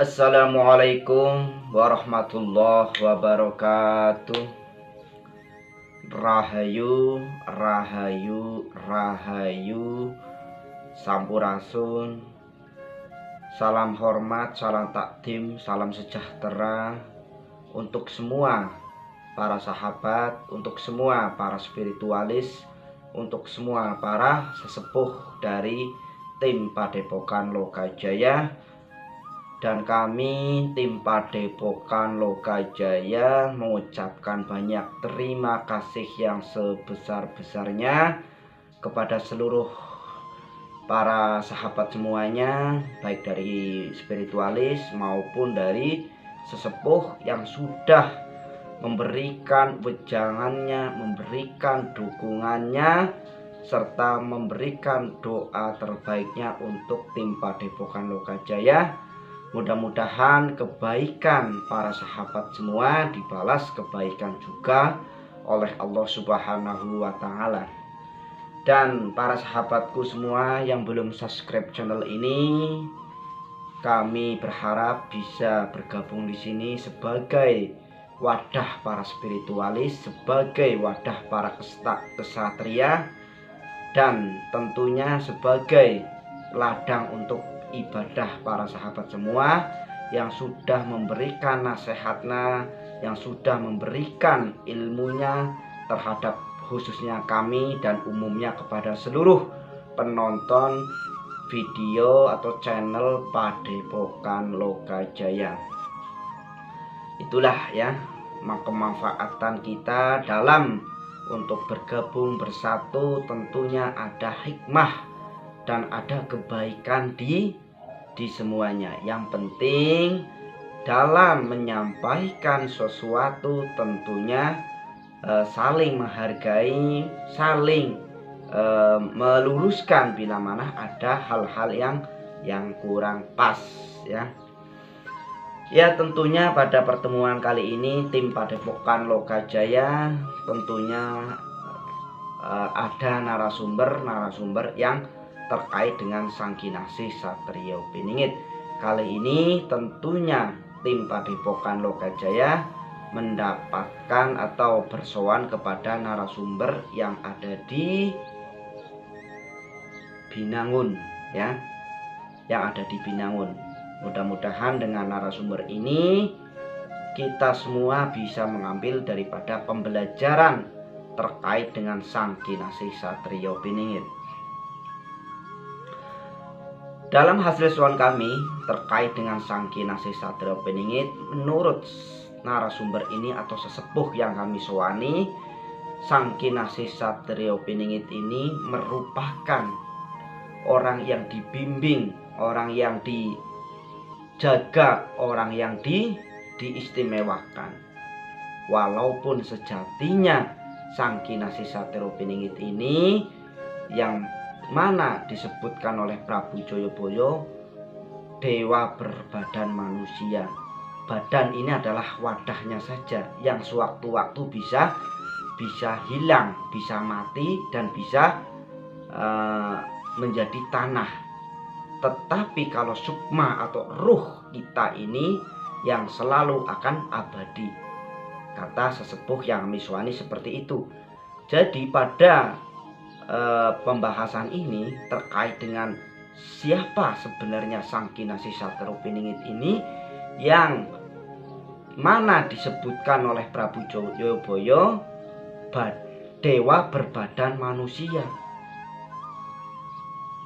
Assalamualaikum warahmatullahi wabarakatuh. Rahayu, rahayu, rahayu, sampurasun. Salam hormat, salam takdim, salam sejahtera untuk semua para sahabat, untuk semua para spiritualis, untuk semua para sesepuh dari tim Padepokan Lokajaya. Dan kami tim Padepokan Lokajaya mengucapkan banyak terima kasih yang sebesar-besarnya kepada seluruh para sahabat semuanya, baik dari spiritualis maupun dari sesepuh yang sudah memberikan wejangannya, memberikan dukungannya, serta memberikan doa terbaiknya untuk tim Padepokan Lokajaya. Mudah-mudahan kebaikan para sahabat semua dibalas kebaikan juga oleh Allah Subhanahu wa Ta'ala. Dan para sahabatku semua yang belum subscribe channel ini, kami berharap bisa bergabung di sini sebagai wadah para spiritualis, sebagai wadah para kesatria, dan tentunya sebagai ladang untuk ibadah para sahabat semua yang sudah memberikan nasihatnya, yang sudah memberikan ilmunya terhadap khususnya kami dan umumnya kepada seluruh penonton video atau channel Padepokan Lokajaya. Itulah ya kemanfaatan kita dalam untuk bergabung bersatu, tentunya ada hikmah dan ada kebaikan di semuanya. Yang penting dalam menyampaikan sesuatu tentunya saling menghargai, saling meluruskan bila mana ada hal-hal yang kurang pas ya. Ya, tentunya pada pertemuan kali ini tim Padepokan Lokajaya tentunya ada narasumber yang terkait dengan Sangkinasih Satrio Piningit. Kali ini tentunya tim Padepokan Lokajaya mendapatkan atau bersowan kepada narasumber yang ada di Binangun ya, yang ada di Binangun. Mudah-mudahan dengan narasumber ini kita semua bisa mengambil daripada pembelajaran terkait dengan Sangkinasih Satrio Piningit. Dalam hasil sowan kami terkait dengan Sangkinasih Satrio Piningit, menurut narasumber ini atau sesepuh yang kami sowani, Sangkinasih Satrio Piningit ini merupakan orang yang dibimbing, orang yang dijaga, orang yang diistimewakan. Walaupun sejatinya Sangkinasih Satrio Piningit ini yang mana disebutkan oleh Prabu Joyoboyo dewa berbadan manusia. Badan ini adalah wadahnya saja yang sewaktu-waktu bisa hilang, bisa mati dan bisa menjadi tanah. Tetapi kalau sukma atau ruh kita ini yang selalu akan abadi, kata sesepuh yang miswani seperti itu. Jadi pada pembahasan ini terkait dengan siapa sebenarnya Sangkinasih Satrio Piningit ini, yang mana disebutkan oleh Prabu Joyoboyo dewa berbadan manusia.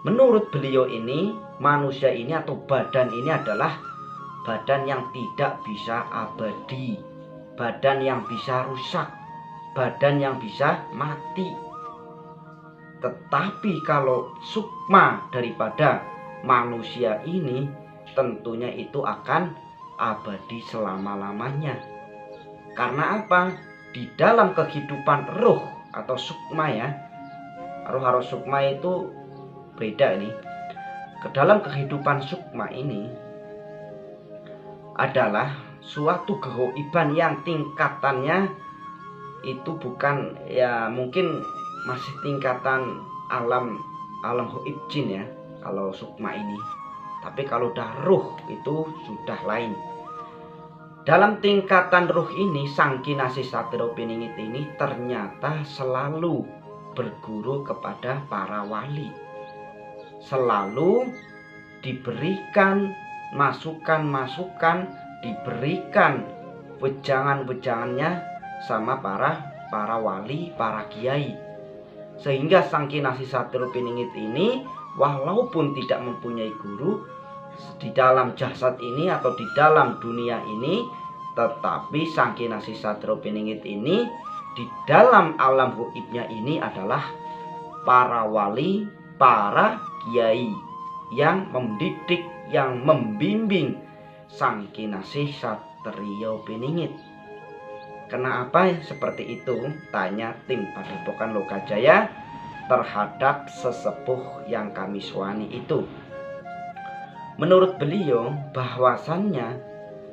Menurut beliau ini, manusia ini atau badan ini adalah badan yang tidak bisa abadi, badan yang bisa rusak, badan yang bisa mati. Tetapi kalau sukma daripada manusia ini tentunya itu akan abadi selama-lamanya. Karena apa? Di dalam kehidupan roh atau sukma ya, roh harus sukma itu beda ini. Ke dalam kehidupan sukma ini adalah suatu kegoiban yang tingkatannya itu bukan ya, mungkin masih tingkatan alam gaib jin ya kalau sukma ini. Tapi kalau udah ruh itu sudah lain. Dalam tingkatan ruh ini, Sang Kinasih Satrio Piningit ini ternyata selalu berguru kepada para wali. Selalu diberikan masukan-masukan, diberikan wejangan-wejangannya sama para wali, para kiai. Sehingga Sang Kinasih Satrio Piningit ini walaupun tidak mempunyai guru di dalam jasad ini atau di dalam dunia ini, tetapi Sang Kinasih Satrio Piningit ini di dalam alam gaibnya ini adalah para wali, para kiai yang mendidik, yang membimbing Sang Kinasih Satrio Piningit. Kenapa seperti itu? Tanya tim Padepokan Lokajaya terhadap sesepuh yang kami suani itu. Menurut beliau bahwasannya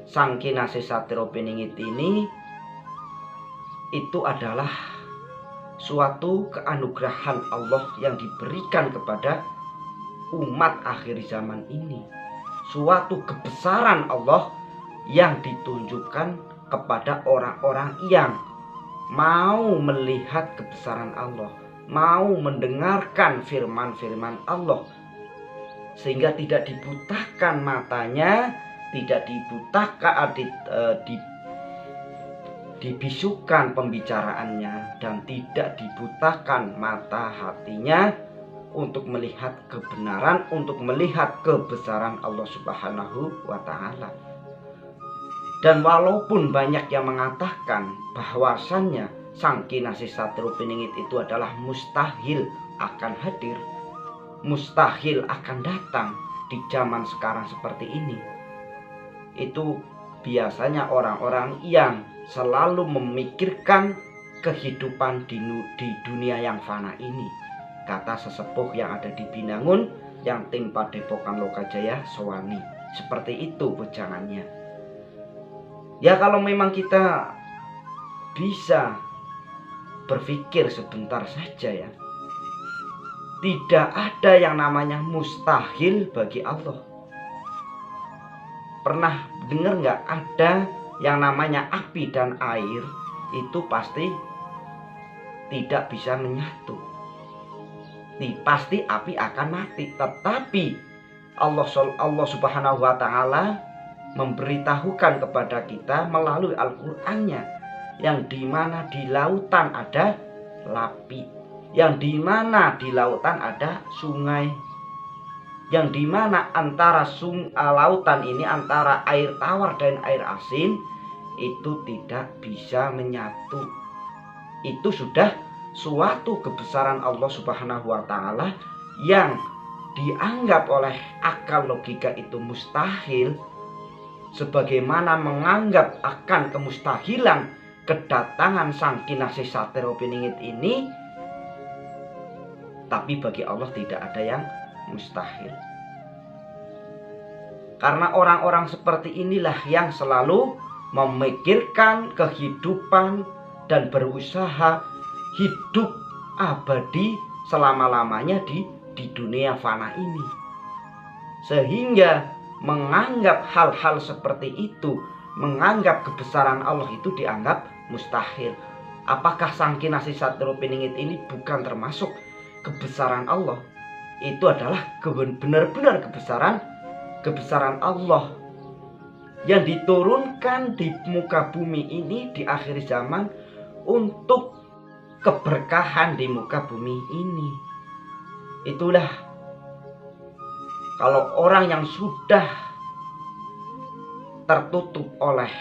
Sang Kinasih Satrio Piningit ini itu adalah suatu keanugerahan Allah yang diberikan kepada umat akhir zaman ini. Suatu kebesaran Allah yang ditunjukkan kepada orang-orang yang mau melihat kebesaran Allah, mau mendengarkan firman-firman Allah, sehingga tidak dibutakan matanya, tidak dibutakan dibisukan pembicaraannya, dan tidak dibutakan mata hatinya untuk melihat kebenaran, untuk melihat kebesaran Allah Subhanahu wa Ta'ala. Dan walaupun banyak yang mengatakan bahwasannya Sang Kinasih Satrio Piningit itu adalah mustahil akan hadir, mustahil akan datang di zaman sekarang seperti ini, itu biasanya orang-orang yang selalu memikirkan kehidupan di dunia yang fana ini, kata sesepuh yang ada di Binangun yang tim Padepokan Lokajaya Sowani. Seperti itu wejangannya. Ya, kalau memang kita bisa berpikir sebentar saja ya, tidak ada yang namanya mustahil bagi Allah. Pernah dengar nggak ada yang namanya api dan air itu pasti tidak bisa menyatu. Pasti api akan mati. Tetapi Allah Subhanahu wa Ta'ala memberitahukan kepada kita melalui Al-Qur'annya, yang dimana di lautan ada lapi, yang dimana di lautan ada sungai, yang dimana antara lautan ini, antara air tawar dan air asin itu tidak bisa menyatu. Itu sudah suatu kebesaran Allah Subhanahu wa Ta'ala yang dianggap oleh akal logika itu mustahil, sebagaimana menganggap akan kemustahilan kedatangan Sang Kinasih Satrio Piningit ini. Tapi bagi Allah tidak ada yang mustahil. Karena orang-orang seperti inilah yang selalu memikirkan kehidupan dan berusaha hidup abadi selama-lamanya di dunia fana ini, sehingga menganggap hal-hal seperti itu, menganggap kebesaran Allah itu dianggap mustahil. Apakah Sang Kinasih Satrio Piningit ini bukan termasuk kebesaran Allah? Itu adalah benar-benar kebesaran Allah yang diturunkan di muka bumi ini di akhir zaman untuk keberkahan di muka bumi ini. Itulah kalau orang yang sudah tertutup oleh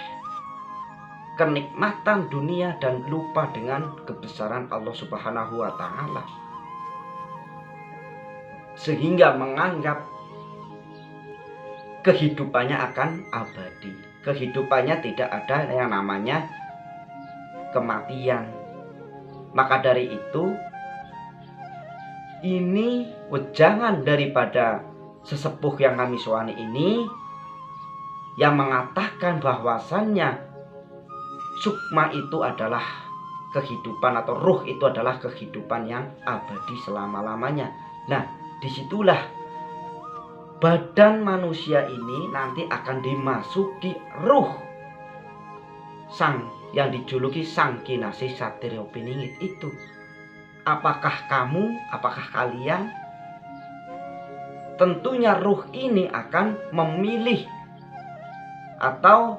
kenikmatan dunia dan lupa dengan kebesaran Allah Subhanahu wa Ta'ala, sehingga menganggap kehidupannya akan abadi, kehidupannya tidak ada yang namanya kematian. Maka dari itu, ini wejangan daripada sesepuh yang kami suani ini yang mengatakan bahwasannya sukma itu adalah kehidupan, atau ruh itu adalah kehidupan yang abadi selama-lamanya. Nah, disitulah badan manusia ini nanti akan dimasuki ruh sang yang dijuluki Sang Kinasih Satirya Piningit itu. Apakah kamu, apakah kalian? Tentunya ruh ini akan memilih, atau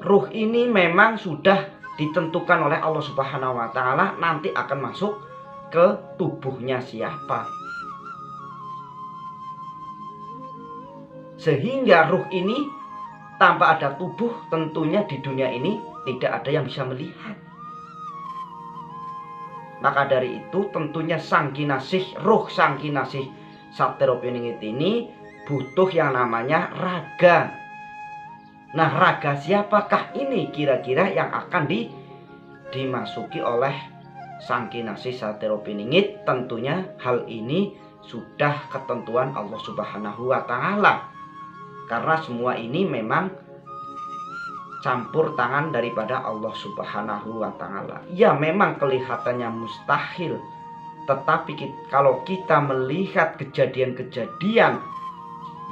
ruh ini memang sudah ditentukan oleh Allah Subhanahu wa Ta'ala nanti akan masuk ke tubuhnya siapa. Sehingga ruh ini tanpa ada tubuh, tentunya di dunia ini tidak ada yang bisa melihat. Maka dari itu tentunya Sang Kinasih, ruh Sang Kinasih Satirya Piningit ini butuh yang namanya raga. Nah, raga siapakah ini kira-kira yang akan dimasuki oleh Sang Kinasih Satirya Piningit? Tentunya hal ini sudah ketentuan Allah Subhanahu wa Ta'ala. Karena semua ini memang campur tangan daripada Allah Subhanahu wa Ta'ala. Ya, memang kelihatannya mustahil, tetapi kalau kita melihat kejadian-kejadian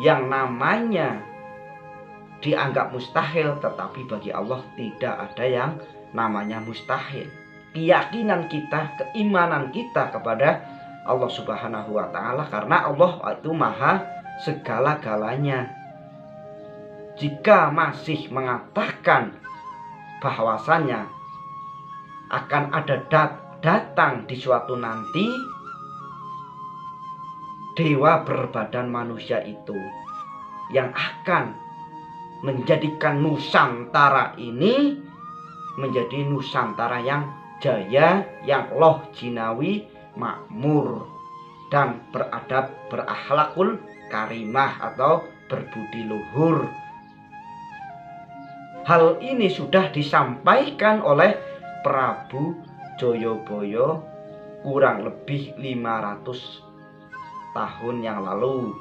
yang namanya dianggap mustahil, tetapi bagi Allah tidak ada yang namanya mustahil. Keyakinan kita, keimanan kita kepada Allah Subhanahu wa Ta'ala, karena Allah itu maha segala-galanya. Jika masih mengatakan bahwasannya akan ada datang di suatu nanti dewa berbadan manusia itu yang akan menjadikan Nusantara ini menjadi Nusantara yang jaya, yang loh jinawi, makmur, dan beradab, berakhlakul karimah atau berbudi luhur. Hal ini sudah disampaikan oleh Prabu Joyoboyo kurang lebih 500 tahun yang lalu.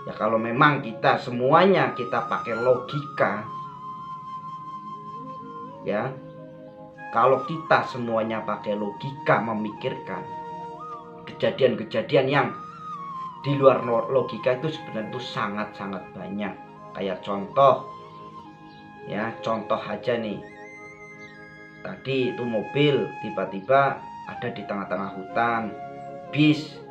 Ya, kalau memang kita semuanya kita pakai logika, ya, kalau kita semuanya pakai logika memikirkan kejadian-kejadian yang di luar logika itu sebenarnya itu sangat-sangat banyak. Kayak contoh, ya, contoh aja nih, tadi itu mobil tiba-tiba ada di tengah-tengah hutan, bis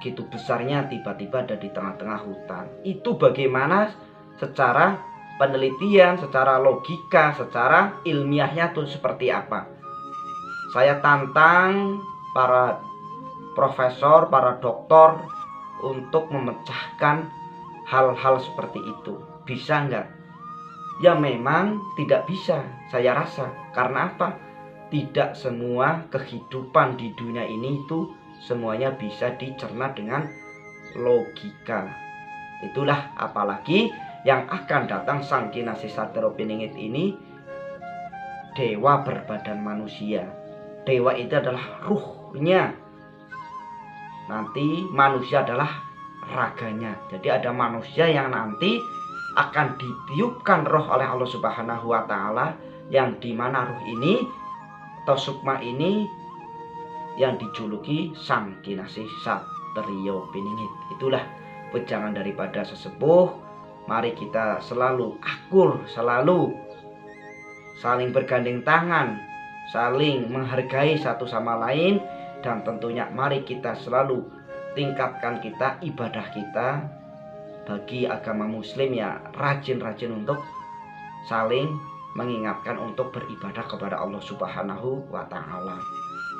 gitu besarnya tiba-tiba ada di tengah-tengah hutan. Itu bagaimana secara penelitian, secara logika, secara ilmiahnya tuh seperti apa? Saya tantang para profesor, para doktor untuk memecahkan hal-hal seperti itu. Bisa nggak? Ya, memang tidak bisa, saya rasa. Karena apa? Tidak semua kehidupan di dunia ini itu semuanya bisa dicerna dengan logika. Itulah apalagi yang akan datang Sang Kinasih Satirya Piningit ini dewa berbadan manusia. Dewa itu adalah ruhnya. Nanti manusia adalah raganya. Jadi ada manusia yang nanti akan ditiupkan roh oleh Allah Subhanahu wa Ta'ala, yang dimana ruh ini atau sukma ini yang dijuluki Sang Kinasih Satirya Piningit. Itulah wejangan daripada sesepuh. Mari kita selalu akur, selalu saling bergandeng tangan, saling menghargai satu sama lain, dan tentunya mari kita selalu tingkatkan kita ibadah kita. Bagi agama muslim, ya, rajin-rajin untuk saling mengingatkan untuk beribadah kepada Allah Subhanahu wa Ta'ala.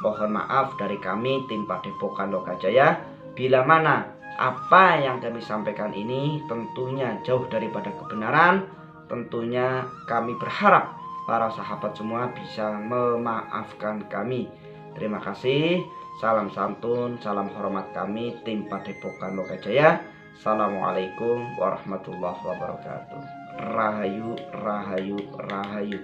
Mohon maaf dari kami tim Padepokan Lokajaya bila mana apa yang kami sampaikan ini tentunya jauh daripada kebenaran. Tentunya kami berharap para sahabat semua bisa memaafkan kami. Terima kasih. Salam santun, salam hormat kami tim Padepokan Lokajaya. Assalamualaikum warahmatullahi wabarakatuh. Rahayu, rahayu, rahayu.